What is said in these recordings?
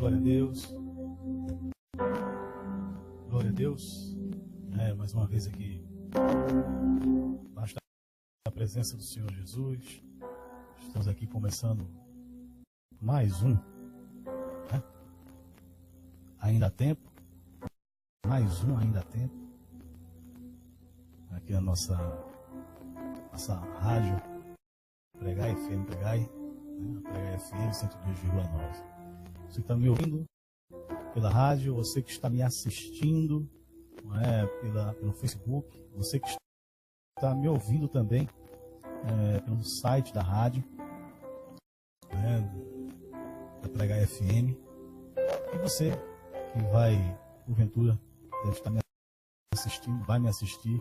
glória a Deus. Glória a Deus. Mais uma vez aqui. Basta a presença do Senhor Jesus. Estamos aqui começando mais um. Ainda há tempo. Mais um, ainda há tempo. Aqui na nossa rádio. Pregai FM, Pregai. Pregai FM 102,9. Você que está me ouvindo pela rádio, você que está me assistindo pelo Facebook, você que está me ouvindo também pelo site da rádio, da Pregai FM, e você que vai, porventura, deve estar me assistindo, vai me assistir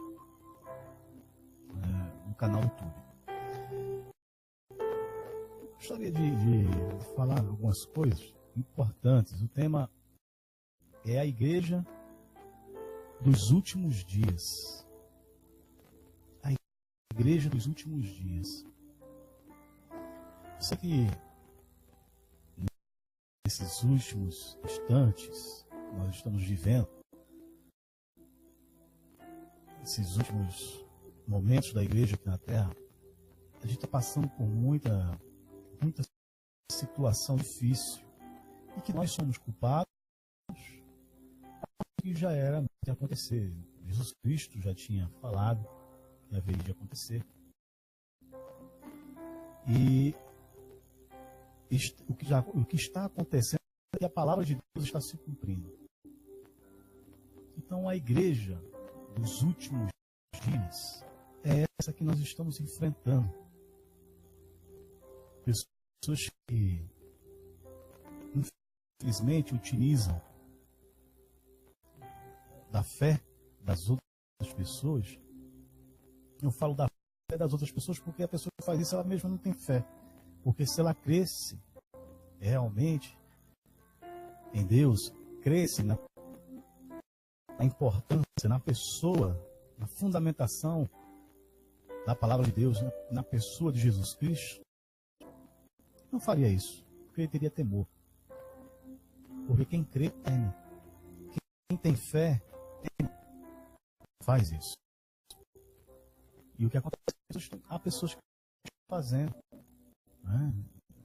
no canal do YouTube. Gostaria de falar algumas coisas importantes. O tema é a igreja dos últimos dias. A igreja dos últimos dias. Isso aqui, nesses últimos instantes, nós estamos vivendo, esses últimos momentos da igreja aqui na Terra, a gente está passando por muita situação difícil e que nós somos culpados, que já era de acontecer. Jesus Cristo já tinha falado que haveria de acontecer. E o que está acontecendo é que a palavra de Deus está se cumprindo. Então a igreja dos últimos dias é essa que nós estamos enfrentando. Pessoas que infelizmente utilizam da fé das outras pessoas. Eu falo da fé das outras pessoas porque a pessoa que faz isso, ela mesma não tem fé. Porque se ela cresce realmente em Deus, cresce na importância, na pessoa, na fundamentação da palavra de Deus, na pessoa de Jesus Cristo, não faria isso, porque ele teria temor. Porque quem crê, teme. Quem tem fé, teme. Faz isso. E o que acontece? Há pessoas que estão fazendo.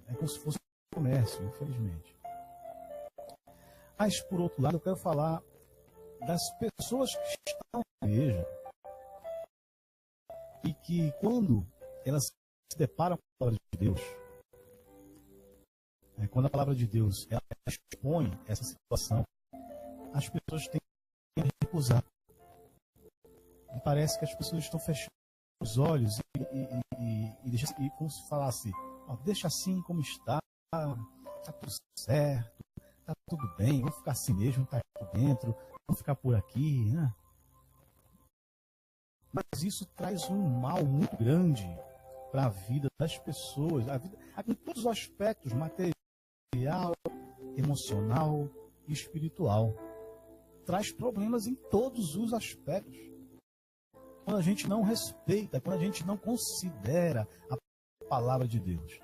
É como se fosse um comércio, infelizmente. Mas, por outro lado, eu quero falar das pessoas que estão na igreja e que, quando elas se deparam com a palavra de Deus, quando a palavra de Deus ela expõe essa situação, as pessoas têm que recusar. E parece que as pessoas estão fechando os olhos e como se falasse, deixa assim como está tudo certo, está tudo bem, vamos ficar assim mesmo, está aqui dentro, vamos ficar por aqui. Né? Mas isso traz um mal muito grande para a vida das pessoas, em todos os aspectos, material, emocional e espiritual. Traz problemas em todos os aspectos. Quando a gente não respeita, quando a gente não considera a palavra de Deus.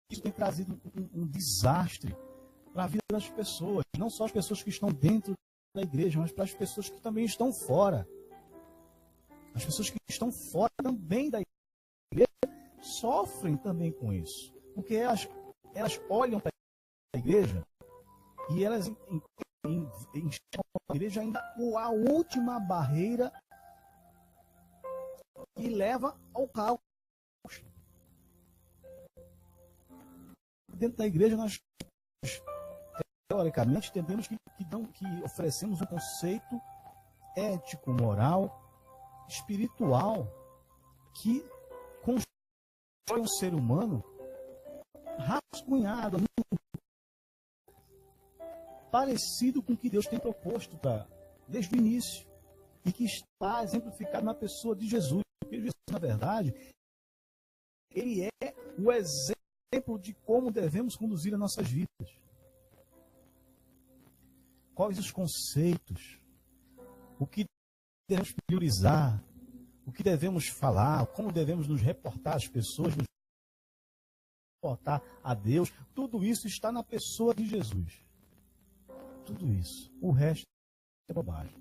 Isso tem trazido um desastre para a vida das pessoas. Não só as pessoas que estão dentro da igreja, mas para as pessoas que também estão fora. As pessoas que estão fora também da igreja sofrem também com isso. Porque elas olham para a igreja e elas enxergam a igreja ainda a última barreira que leva ao caos. Dentro da igreja nós teoricamente entendemos que oferecemos um conceito ético, moral, espiritual que constrói um ser humano rascunhado, parecido com o que Deus tem proposto desde o início e que está exemplificado na pessoa de Jesus. Porque Jesus, na verdade, ele é o exemplo de como devemos conduzir as nossas vidas. Quais os conceitos, o que devemos priorizar, o que devemos falar, como devemos nos reportar às pessoas, nos suportar a Deus. Tudo isso está na pessoa de Jesus. Tudo isso. O resto é bobagem.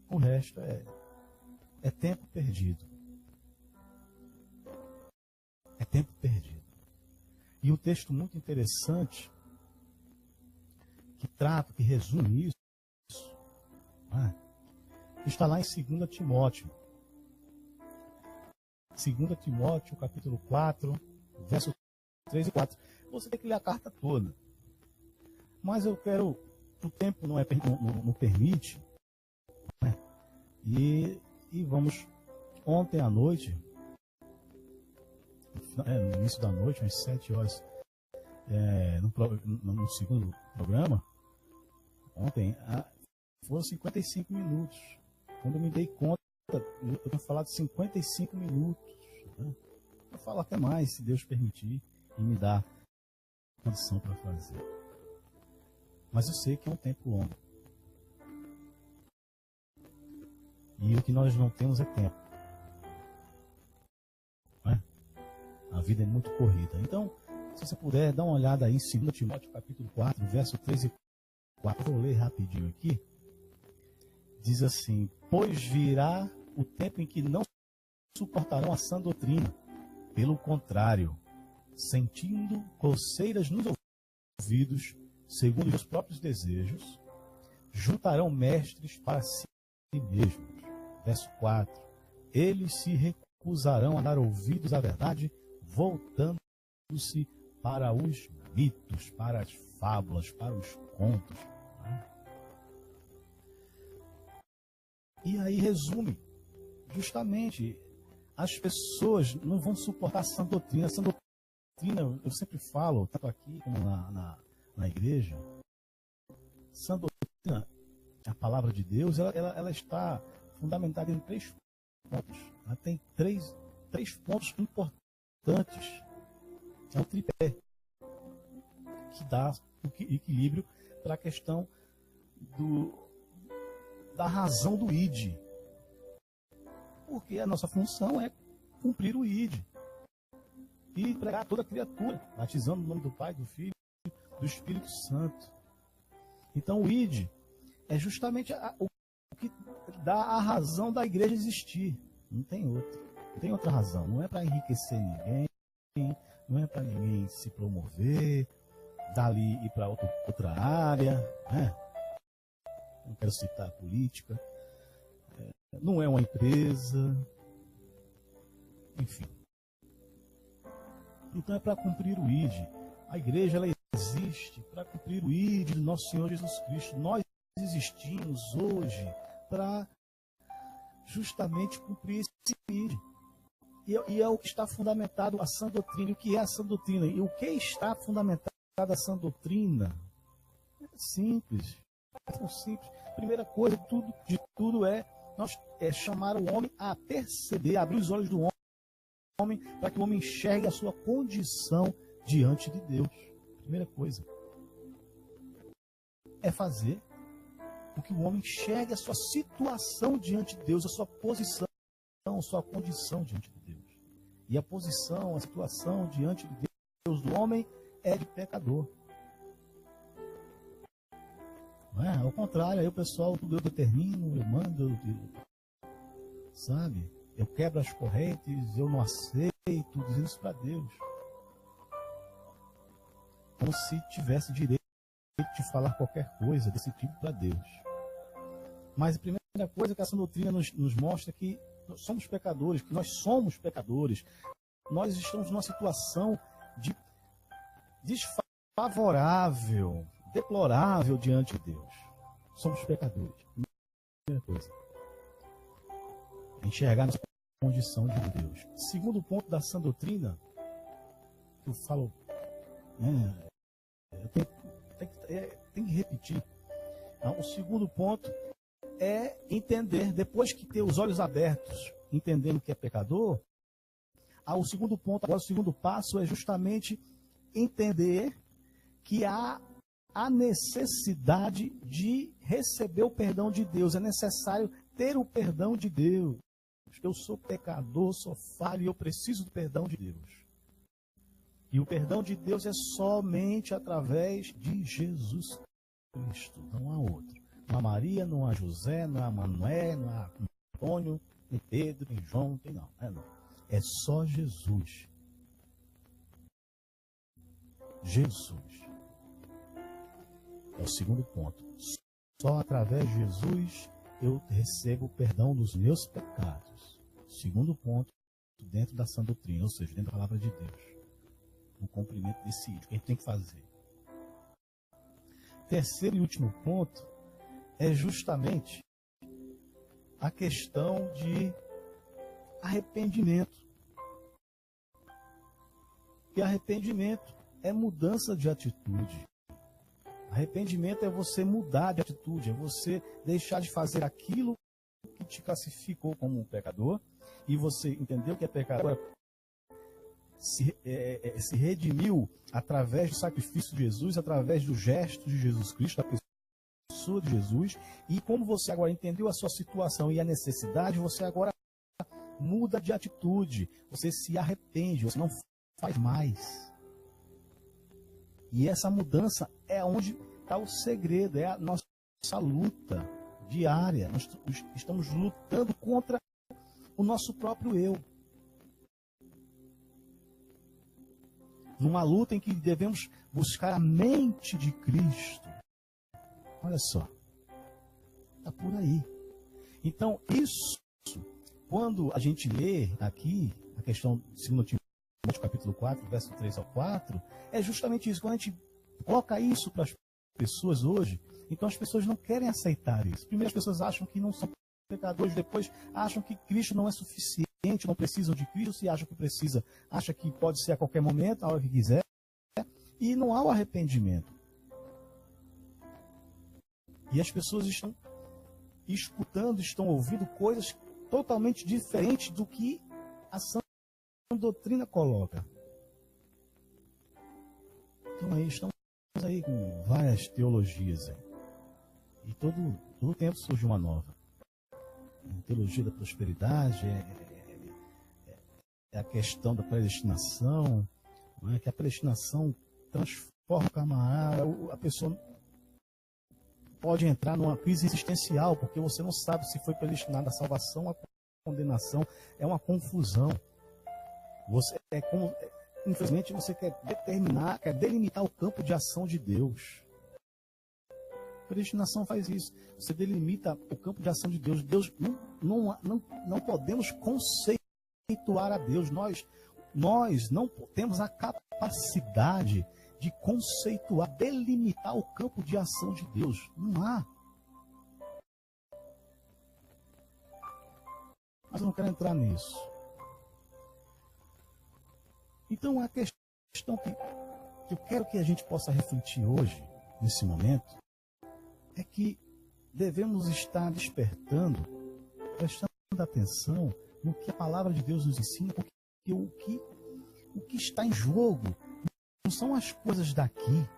O resto é tempo perdido. É tempo perdido. E um texto muito interessante que trata, que resume isso, está lá em 2 Timóteo. 2 Timóteo, capítulo 4, versos 3 e 4. Você tem que ler a carta toda. Mas eu quero, o tempo não permite, né? E vamos, ontem à noite, no início da noite, às 7 horas, no segundo programa, ontem, foram 55 minutos. Quando eu me dei conta, eu tinha falado 55 minutos. Né? Eu falo até mais, se Deus permitir, e me dar condição para fazer. Mas eu sei que é um tempo longo. E o que nós não temos é tempo. Né? A vida é muito corrida. Então, se você puder, dá uma olhada aí em 2 Timóteo capítulo 4, verso 3 e 4. Vou ler rapidinho aqui. Diz assim: pois virá o tempo em que não suportarão a sã doutrina. Pelo contrário, sentindo coceiras nos ouvidos, segundo os próprios desejos, juntarão mestres para si mesmos. Verso 4. Eles se recusarão a dar ouvidos à verdade, voltando-se para os mitos, para as fábulas, para os contos. E aí resume, justamente, as pessoas não vão suportar a sã doutrina. A sã doutrina, eu sempre falo, tanto aqui como na igreja, sã doutrina, a palavra de Deus, ela está fundamentada em 3 pontos. Ela tem três pontos importantes. É o tripé que dá o equilíbrio para a questão da razão do ID. Porque a nossa função é cumprir o ID. E pregar a toda a criatura, batizando no nome do Pai, do Filho, do Espírito Santo. Então o ID é justamente o que dá a razão da igreja existir. Não tem outra. Não tem outra razão. Não é para enriquecer ninguém, não é para ninguém se promover, dali ir para outra área, né? Não quero citar a política, não é uma empresa, enfim. Então é para cumprir o ID. A igreja ela existe para cumprir o ID do nosso Senhor Jesus Cristo. Nós existimos hoje para justamente cumprir esse ID. E é o que está fundamentado a sã doutrina. O que é a sã doutrina? E o que está fundamentado a sã doutrina? É simples. É tão simples. Primeira coisa de tudo é chamar o homem a perceber, abrir os olhos do homem, para que o homem enxergue a sua condição diante de Deus. Primeira coisa é fazer com que o homem enxergue a sua situação diante de Deus, a sua posição, a sua condição diante de Deus. E a posição, a situação diante de Deus do homem é de pecador. Não é? Ao contrário, aí o pessoal, tudo eu determino, eu mando, sabe? Eu quebro as correntes, eu não aceito, dizendo isso para Deus. Como se tivesse direito de falar qualquer coisa desse tipo para Deus. Mas a primeira coisa que essa doutrina nos mostra é que nós somos pecadores, que nós somos pecadores. Nós estamos numa situação desfavorável, deplorável diante de Deus. Somos pecadores. Primeira coisa. Enxergar nossa condição de Deus. Segundo ponto da sã doutrina, que eu falo, tem que repetir. O segundo ponto é entender, depois que ter os olhos abertos, entendendo que é pecador, o segundo ponto, agora o segundo passo é justamente entender que há a necessidade de receber o perdão de Deus. É necessário ter o perdão de Deus. Eu sou pecador, sou falho e eu preciso do perdão de Deus. E o perdão de Deus é somente através de Jesus Cristo, não há outro. Não há Maria, não há José, não há Manoé, não há Antônio, nem Pedro, nem João, não. É só Jesus. Jesus. É o segundo ponto. Só através de Jesus eu recebo o perdão dos meus pecados. Segundo ponto, dentro da sã doutrina, ou seja, dentro da palavra de Deus. No cumprimento desse ídolo, que a gente tem que fazer. Terceiro e último ponto é justamente a questão de arrependimento. E arrependimento é mudança de atitude. Arrependimento é você mudar de atitude, é você deixar de fazer aquilo que te classificou como um pecador, e você entendeu que é pecador, se redimiu através do sacrifício de Jesus, através do gesto de Jesus Cristo, da pessoa de Jesus, e como você agora entendeu a sua situação e a necessidade, você agora muda de atitude, você se arrepende, você não faz mais. E essa mudança é onde está o segredo, é a nossa luta diária. Nós estamos lutando contra o nosso próprio eu. Numa luta em que devemos buscar a mente de Cristo. Olha só. Está por aí. Então, isso, quando a gente lê aqui, a questão de 2 Timóteo capítulo 4, verso 3 ao 4, é justamente isso. Quando a gente coloca isso para as pessoas hoje, então as pessoas não querem aceitar isso. Primeiro, as pessoas acham que não são pecadores, depois acham que Cristo não é suficiente, não precisam de Cristo, se acham que precisa, acha que pode ser a qualquer momento, a hora que quiser, e não há o arrependimento. E as pessoas estão escutando, estão ouvindo coisas totalmente diferentes do que a sã doutrina coloca. Então aí estamos aí com várias teologias aí. E todo tempo surge uma nova. A teologia da prosperidade, é a questão da predestinação, não é? Que a predestinação transforma o camarada, a pessoa pode entrar numa crise existencial, porque você não sabe se foi predestinada a salvação ou a condenação. É uma confusão. Você infelizmente você quer delimitar o campo de ação de Deus. A predestinação faz isso. Você delimita o campo de ação de Deus. Deus não podemos conceituar a Deus. Nós não temos a capacidade de conceituar, delimitar o campo de ação de Deus. Não há. Mas eu não quero entrar nisso. Então, a questão que eu quero que a gente possa refletir hoje, nesse momento, é que devemos estar despertando, prestando atenção no que a palavra de Deus nos ensina, porque o que está em jogo não são as coisas daqui.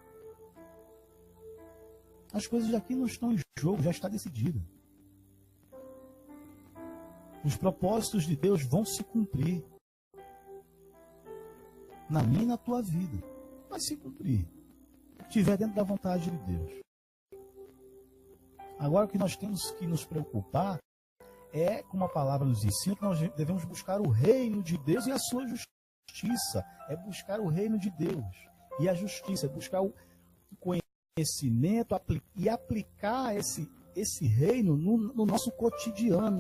As coisas daqui não estão em jogo, já está decidido. Os propósitos de Deus vão se cumprir. Na minha e na tua vida. Vai se cumprir. Se estiver dentro da vontade de Deus. Agora o que nós temos que nos preocupar é, como a palavra nos ensina, que nós devemos buscar o reino de Deus e a sua justiça. É buscar o reino de Deus e a justiça. É buscar o conhecimento e aplicar esse reino no nosso cotidiano,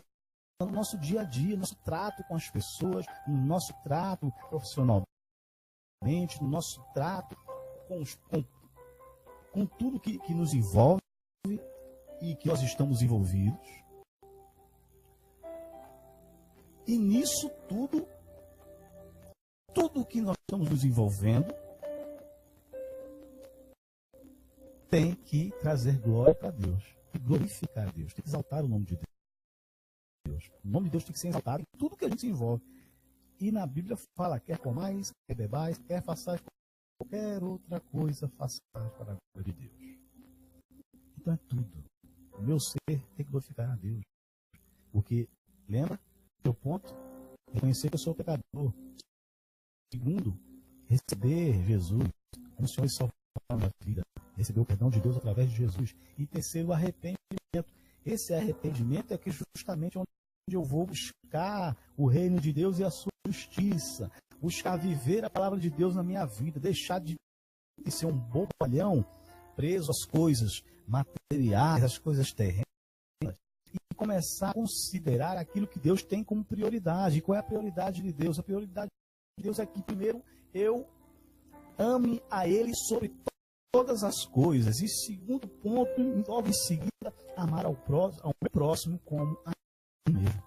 no nosso dia a dia, no nosso trato com as pessoas, no nosso trato profissional. No nosso trato com tudo que nos envolve e que nós estamos envolvidos. E nisso tudo que nós estamos nos envolvendo tem que trazer glória para Deus, e glorificar a Deus, tem que exaltar o nome de Deus. O nome de Deus tem que ser exaltado em tudo que a gente se envolve. E na Bíblia fala, quer comais, quer bebais, quer façais qualquer outra coisa, façais para a glória de Deus. Então é tudo. O meu ser tem que glorificar a Deus. Porque, lembra, meu ponto, reconhecer que eu sou pecador. Segundo, receber Jesus como Senhor e Salvador da vida, receber o perdão de Deus através de Jesus. E terceiro, o arrependimento. Esse arrependimento é que justamente onde eu vou buscar o reino de Deus e a sua justiça, buscar viver a palavra de Deus na minha vida, deixar de ser um bobalhão preso às coisas materiais, às coisas terrenas, e começar a considerar aquilo que Deus tem como prioridade. E qual é a prioridade de Deus? A prioridade de Deus é que primeiro eu ame a Ele sobre todas as coisas. E segundo ponto, logo em seguida, amar ao meu próximo como a mim mesmo.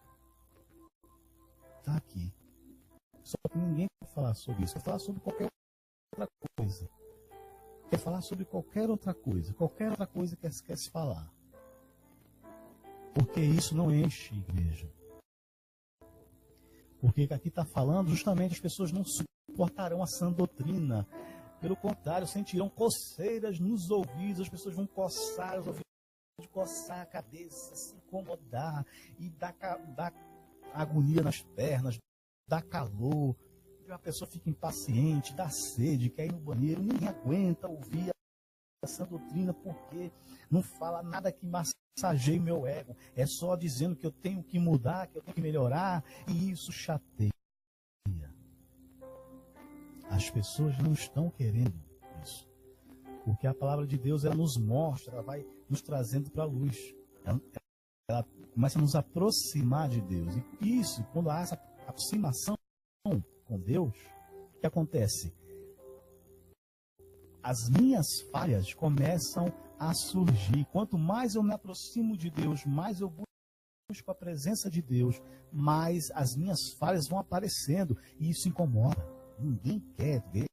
Está aqui. Só que ninguém quer falar sobre isso. Quer falar sobre qualquer outra coisa. Quer falar sobre qualquer outra coisa. Qualquer outra coisa que quer se falar. Porque isso não enche igreja. Porque aqui está falando, justamente as pessoas não suportarão a sã doutrina. Pelo contrário, sentirão coceiras nos ouvidos, as pessoas vão coçar os ouvidos, coçar a cabeça, se incomodar, e dar agonia nas pernas, dá calor, a pessoa fica impaciente, dá sede, quer ir no banheiro, ninguém aguenta ouvir essa doutrina, porque não fala nada que massageie meu ego, é só dizendo que eu tenho que mudar, que eu tenho que melhorar, e isso chateia. As pessoas não estão querendo isso, porque a palavra de Deus, ela nos mostra, ela vai nos trazendo para a luz, ela começa a nos aproximar de Deus, e isso, quando há essa aproximação com Deus, o que acontece? As minhas falhas começam a surgir. Quanto mais eu me aproximo de Deus, mais eu busco a presença de Deus, mais as minhas falhas vão aparecendo. E isso incomoda. Ninguém quer ver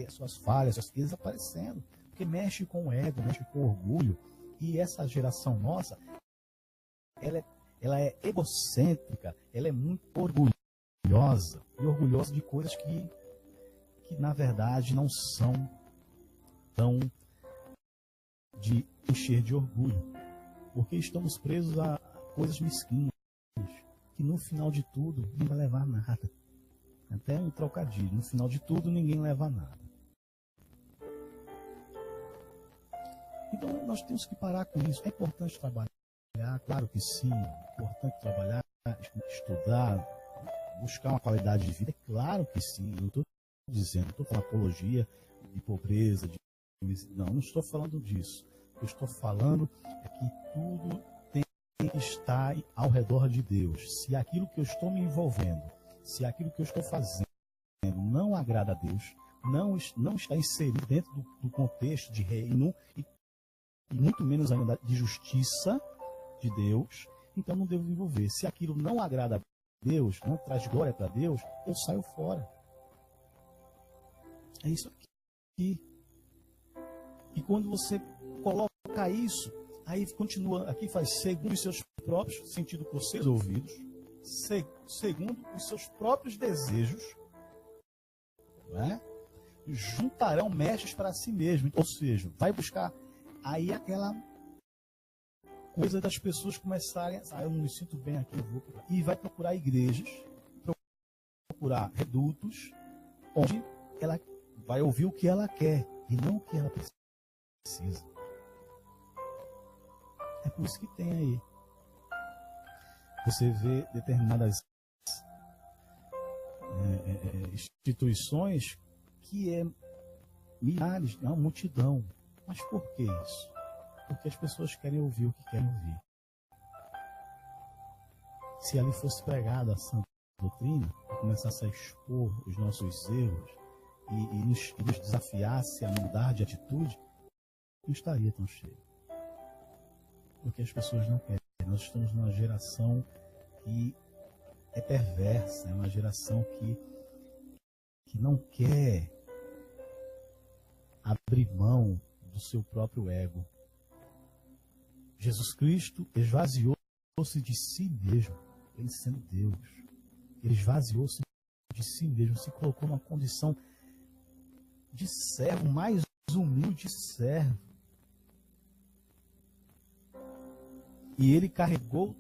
as suas falhas, as coisas aparecendo. Porque mexe com o ego, mexe com o orgulho. E essa geração nossa, ela é egocêntrica, ela é muito orgulhosa. E orgulhosa de coisas que na verdade não são tão de encher de orgulho, porque estamos presos a coisas mesquinhas, que no final de tudo não vai levar a nada. Até um trocadilho, no final de tudo ninguém leva a nada. Então nós temos que parar com isso. É importante trabalhar, claro que sim, é importante trabalhar, estudar, buscar uma qualidade de vida, é claro que sim. Eu estou dizendo, não estou falando apologia de pobreza, não estou falando disso. O que eu estou falando é que tudo tem que estar ao redor de Deus. Se aquilo que eu estou me envolvendo, se aquilo que eu estou fazendo não agrada a Deus, não está inserido dentro do contexto de reino e muito menos ainda de justiça de Deus, então não devo me envolver. Se aquilo não agrada a Deus, não traz glória para Deus, eu saio fora. É isso aqui. E quando você coloca isso, aí continua, aqui faz segundo os seus próprios, sentido por seus ouvidos, segundo os seus próprios desejos, né? Juntarão mestres para si mesmo. Ou seja, vai buscar aí aquela coisa das pessoas começarem a, eu não me sinto bem aqui, eu vou procurar. E vai procurar igrejas, procurar redutos, onde ela vai ouvir o que ela quer e não o que ela precisa. É por isso que tem aí. Você vê determinadas instituições que é milhares, uma multidão. Mas por que isso? Porque as pessoas querem ouvir o que querem ouvir. Se ali fosse pregada a sã doutrina, e começasse a expor os nossos erros e nos desafiasse a mudar de atitude, não estaria tão cheio. Porque as pessoas não querem. Nós estamos numa geração que é perversa, é uma geração que não quer abrir mão do seu próprio ego. Jesus Cristo esvaziou-se de si mesmo, ele sendo Deus. Ele esvaziou-se de si mesmo, se colocou numa condição de servo, mais humilde servo. E ele carregou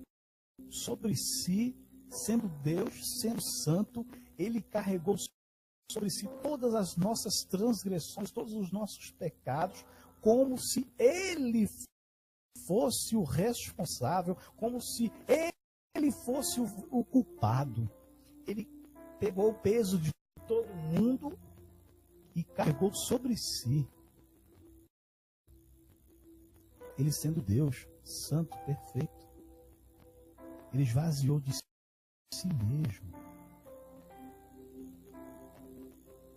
sobre si, sendo Deus, sendo santo, ele carregou sobre si todas as nossas transgressões, todos os nossos pecados, como se Ele fosse o responsável, como se Ele fosse o culpado. Ele pegou o peso de todo mundo e carregou sobre si. Ele sendo Deus, santo, perfeito, ele esvaziou de si mesmo.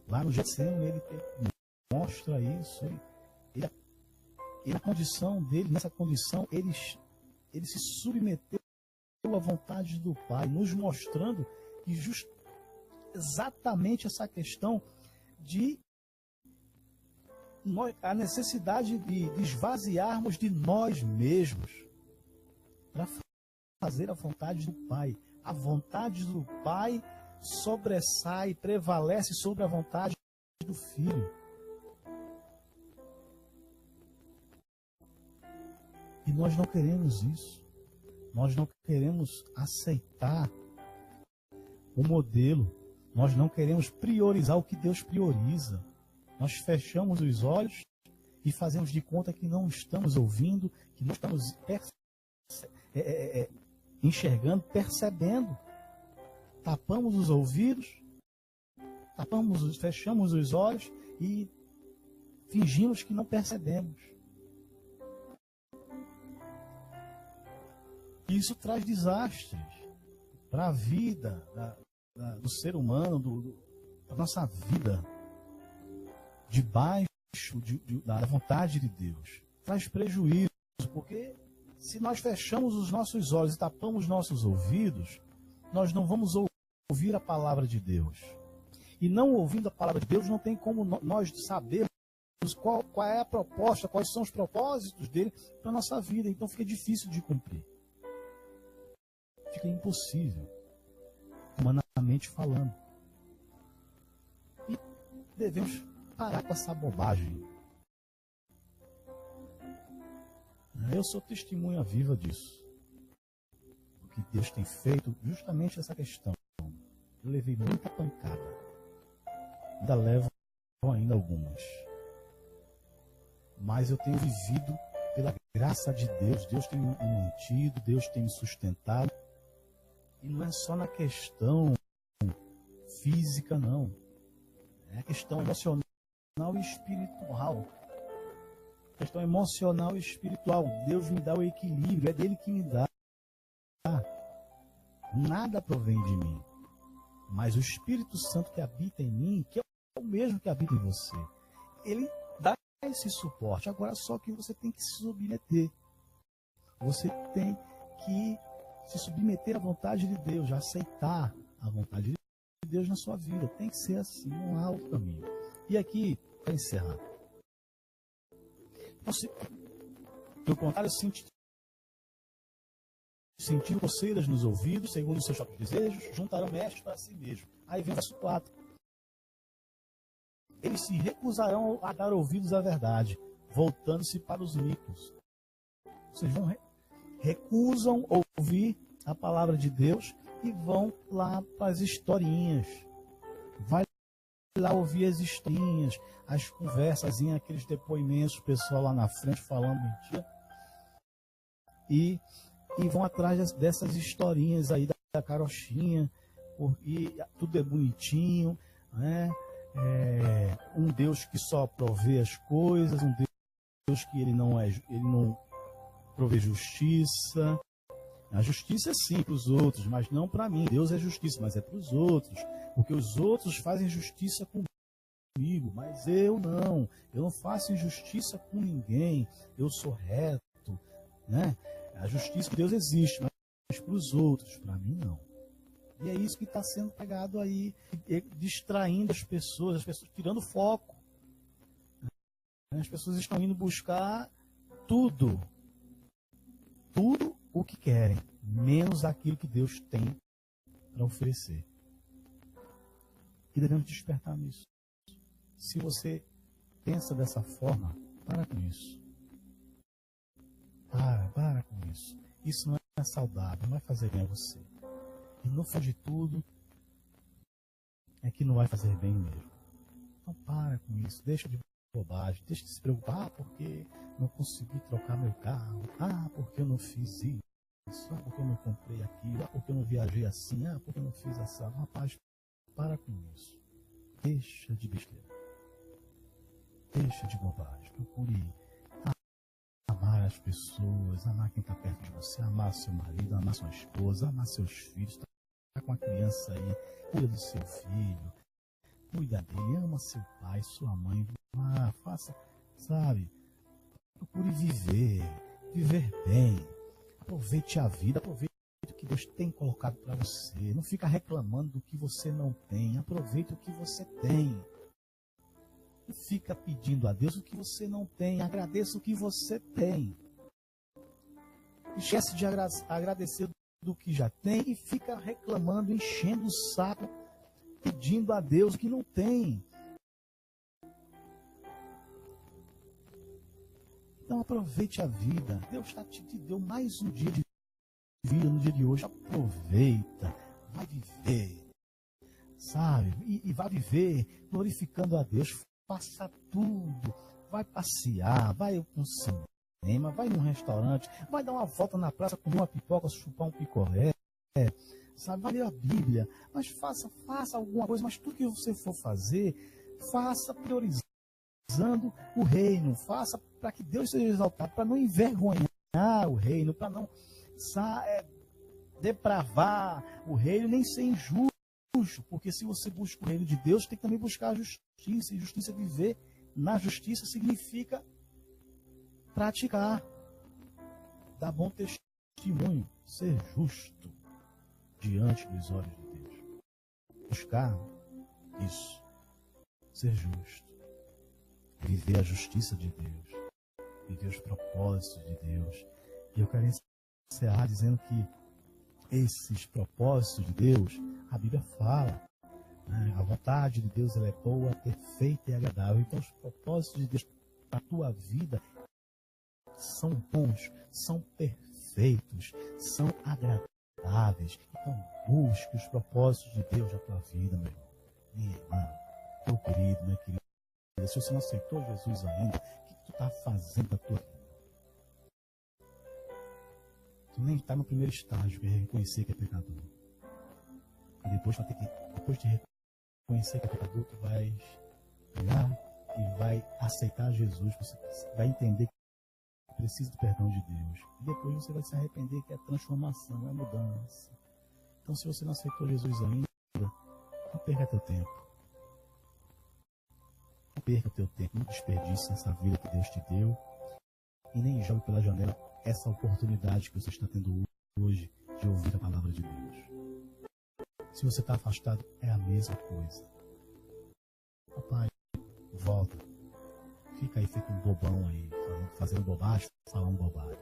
Lá no Getsemane ele mostra isso. Na condição dele, nessa condição, ele se submeteu à vontade do Pai, nos mostrando que exatamente essa questão de a necessidade de esvaziarmos de nós mesmos para fazer a vontade do Pai. A vontade do Pai sobressai, prevalece sobre a vontade do Filho. E nós não queremos isso. Nós não queremos aceitar o modelo. Nós não queremos priorizar o que Deus prioriza. Nós fechamos os olhos e fazemos de conta que não estamos ouvindo, que não estamos enxergando, percebendo. Tapamos os ouvidos, fechamos os olhos e fingimos que não percebemos. Isso traz desastres para a vida do ser humano, da nossa vida, debaixo da vontade de Deus. Traz prejuízo, porque se nós fechamos os nossos olhos e tapamos nossos ouvidos, nós não vamos ouvir a palavra de Deus. E não ouvindo a palavra de Deus, não tem como nós sabermos qual é a proposta, quais são os propósitos dele para a nossa vida. Então fica difícil de cumprir. Fica impossível, humanamente falando. E devemos parar com essa bobagem. Eu sou testemunha viva disso. O que Deus tem feito, justamente essa questão. Eu levei muita pancada. Ainda levo ainda algumas. Mas eu tenho vivido pela graça de Deus. Deus tem me mantido, Deus tem me sustentado. E não é só na questão física, não. É a questão emocional e espiritual. Questão emocional e espiritual. Deus me dá o equilíbrio, é dele que me dá. Nada provém de mim. Mas o Espírito Santo que habita em mim, que é o mesmo que habita em você, ele dá esse suporte. Agora só que você tem que se submeter. Você tem que se submeter à vontade de Deus, aceitar a vontade de Deus na sua vida. Tem que ser assim, não há outro caminho. E aqui, para encerrar. Pelo contrário, sentir coceiras nos ouvidos, segundo os seus próprios desejos, juntarão mestres para si mesmo. Aí vem o verso 4. Eles se recusarão a dar ouvidos à verdade, voltando-se para os mitos. Vocês recusam ouvir a palavra de Deus e vão lá para as historinhas. Vai lá ouvir as historinhas, as conversas, aqueles depoimentos, o pessoal lá na frente falando mentira. E vão atrás dessas historinhas aí da carochinha, porque tudo é bonitinho, né? Um Deus que só provê as coisas, um Deus que ele não provê justiça. A justiça é sim para os outros, mas não para mim. Deus é justiça, mas é para os outros, porque os outros fazem justiça comigo, mas eu não faço injustiça com ninguém, eu sou reto, né? A justiça de Deus existe, mas para os outros, para mim não. E é isso que está sendo pegado aí, distraindo as pessoas tirando foco. As pessoas estão indo buscar tudo o que querem, menos aquilo que Deus tem para oferecer. E devemos despertar nisso. Se você pensa dessa forma, para com isso. Para com isso. Isso não é saudável, não vai fazer bem a você. E no fim de tudo, é que não vai fazer bem mesmo. Então para com isso, deixa de bobagem, deixa de se preocupar, porque não consegui trocar meu carro, porque eu não fiz isso, porque eu não comprei aquilo, porque eu não viajei assim, porque eu não fiz essa. Rapaz, para com isso. Deixa de besteira. Deixa de bobagem. Procure amar as pessoas, amar quem está perto de você, amar seu marido, amar sua esposa, amar seus filhos. Está com a criança aí, cuida do seu filho, cuida dele, ama seu pai, sua mãe. Faça, sabe? Procure viver bem. Aproveite a vida, aproveite o que Deus tem colocado para você. Não fica reclamando do que você não tem. Aproveite o que você tem. Não fica pedindo a Deus o que você não tem. Agradeça o que você tem. Esquece de agradecer do que já tem e fica reclamando, enchendo o saco, pedindo a Deus o que não tem. Então aproveite a vida. Deus te deu mais um dia de vida no dia de hoje. Aproveita, vai viver, sabe? E vai viver glorificando a Deus. Faça tudo. Vai passear, vai no cinema, vai num restaurante, vai dar uma volta na praça, comer uma pipoca, chupar um picolé, sabe? Vai ler a Bíblia, mas faça alguma coisa. Mas tudo que você for fazer, faça priorizando o reino, faça para que Deus seja exaltado, para não envergonhar o reino, para não depravar o reino, nem ser injusto, porque se você busca o reino de Deus, tem que também buscar a justiça, e justiça, viver na justiça significa praticar, dar bom testemunho, ser justo diante dos olhos de Deus, buscar isso, ser justo, viver a justiça de Deus, viver os propósitos de Deus. E eu quero encerrar dizendo que esses propósitos de Deus, a Bíblia fala, né? A vontade de Deus ela é boa, perfeita e agradável. Então os propósitos de Deus para a tua vida são bons, são perfeitos, são agradáveis. Então busque os propósitos de Deus na tua vida, meu irmão, minha irmã, meu querido, minha querida. Se você não aceitou Jesus ainda, o que tu está fazendo da tua vida? Tu nem está no primeiro estágio, que é reconhecer que é pecador. E depois de reconhecer que é pecador, tu vai olhar e vai aceitar Jesus. Você vai entender que precisa do perdão de Deus. E depois você vai se arrepender, que é transformação, é mudança. Então, se você não aceitou Jesus ainda, não perca teu tempo. Não perca teu tempo, não desperdice essa vida que Deus te deu. E nem jogue pela janela essa oportunidade que você está tendo hoje de ouvir a palavra de Deus. Se você está afastado, é a mesma coisa. Papai, volta. Fica aí feito um bobão aí, fazendo bobagem, falando bobagem.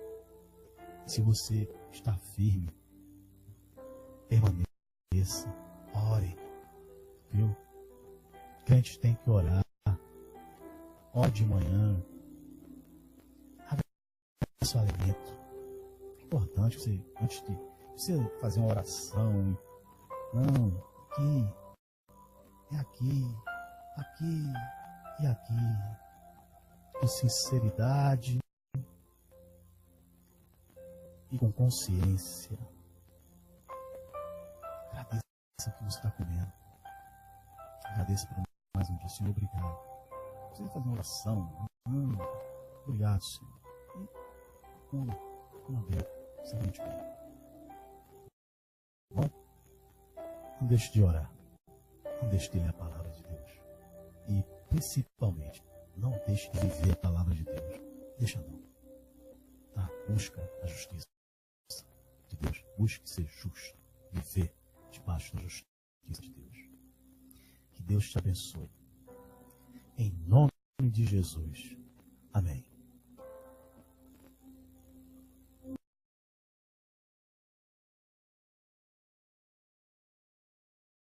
Se você está firme, permaneça, ore. Viu? Crentes tem que orar. Ore de manhã. Seu alimento. É importante você, antes de você fazer uma oração, não, aqui e aqui, com sinceridade e com consciência. Agradeça o que você está comendo. Agradeça por mais um dia, Senhor, obrigado. Você fazer uma oração, obrigado, Senhor. Vamos ver, semente bem. Bom, não deixe de orar. Não deixe de ler a palavra de Deus. E, principalmente, não deixe de viver a palavra de Deus. Deixa não. Tá? Busca a justiça de Deus. Busque ser justo. Viver debaixo da justiça de Deus. Que Deus te abençoe. Em nome de Jesus. Amém.